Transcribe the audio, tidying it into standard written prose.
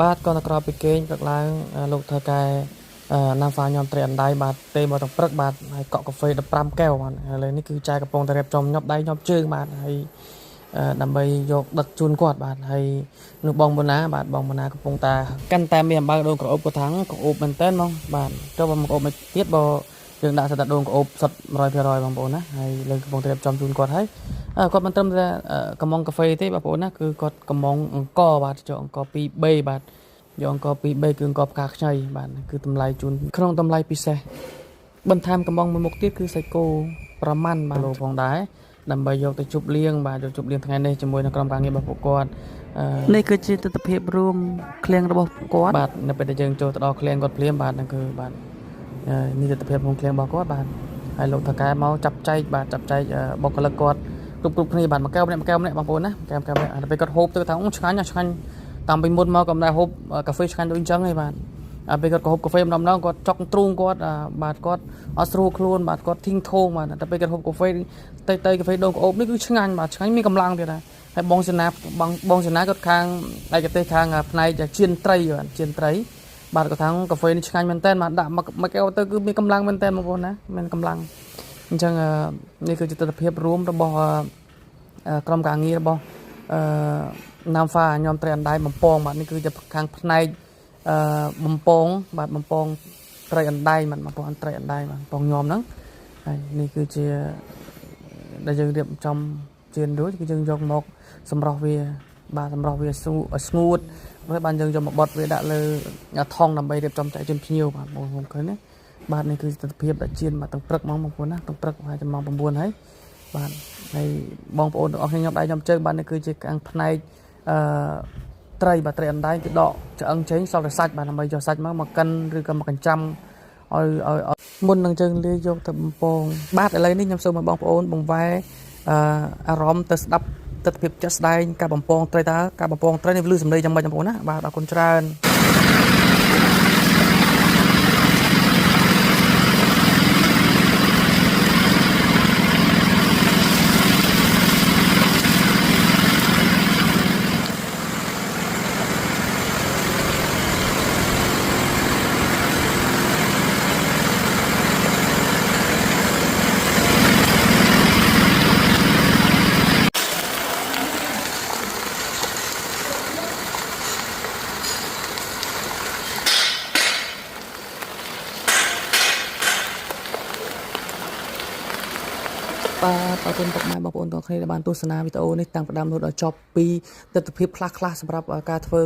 បាទក៏ក្រោយពីគេងព្រឹកឡើងលោកធ្វើការណាំហ្វាខ្ញុំត្រីអណ្ដាយបាទទេមកទាំងព្រឹកបាទហើយកក់កាហ្វេ15កែវបាទឥឡូវនេះគឺចែកកំពុងតែរៀបចំញាប់ដៃញាប់ជើងបាទហើយដើម្បីយកដឹកជូនគាត់បាទហើយនោះបងបូណាបាទបងបូណាកំពុងតែកាន់តែមានអំបៅដូងក្រអូបក៏ថាំងក៏អូបមែនតើហ្មងបាទចុះបើមកអូបមកទៀតបើយើងដាក់សិតតែដូងក្រអូបសុទ្ធ100%បងប្អូនណាហើយលើកំពុងតែរៀបចំជូនគាត់ហើយគាត់មិនត្រឹមតែកំងកាហ្វេទេបងប្អូនណាគឺគាត់កំងអង្គបាទយកអង្គ2Bបាទយកអង្គ2Bគឺអង្គផ្កាខ្ញីបាទគឺតម្លៃជូនក្នុងតម្លៃពិសេសបន្ថែមកំងមួយមុខទៀតគឺសាច់គោប្រមាណបាទលោកផងដែរដើម្បីយកទៅជប់លៀងបាទយកជប់លៀងថ្ងៃនេះជាមួយនឹងក្រុមការងាររបស់ពួកគាត់នេះគឺជាទស្សនវិជ្ជារួមឃ្លាំងរបស់គាត់បាទនៅពេលដែលយើងចូលទៅដល់ឃ្លាំងគាត់ភ្លាមបាទហ្នឹងគឺបាទនេះទស្សនវិជ្ជារួមឃ្លាំងរបស់គាត់បាទហើយលោកថកែមកចាប់ចែកបាទចាប់ចែកបុគ្គលិកគាត់គ្រប់គ្នាបាទមួយកែវម្នាក់បងប្អូនណាកែវម្នាក់ដល់ពេលគាត់ហូបទៅថាឆ្ងាញ់ឆ្ងាញ់តាមពីមុនមកក៏មិនដែរហូបកាហ្វេឆ្ងាញ់ដូចអញ្ចឹងទេបាទពេលគាត់ក៏ហូបកាហ្វេម្ដងគាត់ចុកទ្រូងគាត់បាទគាត់អត់ស្រួលខ្លួនបាទគាត់ធីងធងបាទតែពេលគាត់ហូបកាហ្វេទៅកាហ្វេដូងក្អូបនេះគឺឆ្ងាញ់បាទឆ្ងាញ់មានកម្លាំងទៀតដែរហើយបងសេនាគាត់ខាងឯកទេសខាងផ្នែកជៀនត្រីបាទជៀនត្រីបាទគាត់ថាកាហ្វេនេះឆ្ងាញ់មែនតើបាទដាក់មួយកែវទៅគឺមានកម្លាំងមែនតើបងប្អូនណាមានកម្លាំងអញ្ចឹងនេះគឺជាទស្សនវិជ្ជារួមរបស់ក្រុមការងាររបស់ណាំហ្វាខ្ញុំត្រីអណ្ដាយបំពងបាទនេះគឺជាខាងផ្នែកបំពងបាទបំពងត្រីអណ្ដាយបាទបំពងត្រីអណ្ដាយបាទបំពងញោមហ្នឹងហើយនេះគឺជាដែលយើងរៀបចំជៀនរួចគឺយើងយកមកសម្រោះវាបាទសម្រោះវាស្ងួតហើយបានយើងយកមកបត់វាដាក់លើថងដើម្បីរៀបចំចែកជូនភ្ញៀវបាទបងប្អូនឃើញទេបាទនេះគឺទស្សនវិជ្ជាដាក់ជៀនបាទទាំងព្រឹកហ្មងបងប្អូនណាទាំងព្រឹកហើយម៉ោង9ហើយបាទហើយបងប្អូនទាំងអស់គ្នាខ្ញុំដៃខ្ញុំជើងបាទនេះគឺជាខាងផ្នែកត្រីបាទត្រីអណ្ដាយគឺដកឆ្អឹងចេញសល់តែសាច់បាទដើម្បីយកសាច់មកកិនឬក៏មកកញ្ចាំឲ្យមុននឹងយើងលាយយកទៅបំពងបាទឥឡូវនេះខ្ញុំសូមឲ្យបងប្អូនបង្វែរអារម្មណ៍ទៅស្ដាប់ទស្សនវិជ្ជាជាក់ស្ដែងការបំពងត្រីតើការបំពងត្រីនេះលឺសំឡេងយ៉ាងម៉េចបងប្អូនណាបាទអរគុណច្រើនបាទអរគុណពុកម៉ែបងប្អូនទាំងអស់គ្នាដែលបានទស្សនាវីដេអូនេះតាំងពីដើមរហូតដល់ចប់ពីទស្សនវិជ្ជាខ្លះៗសម្រាប់ការធ្វើ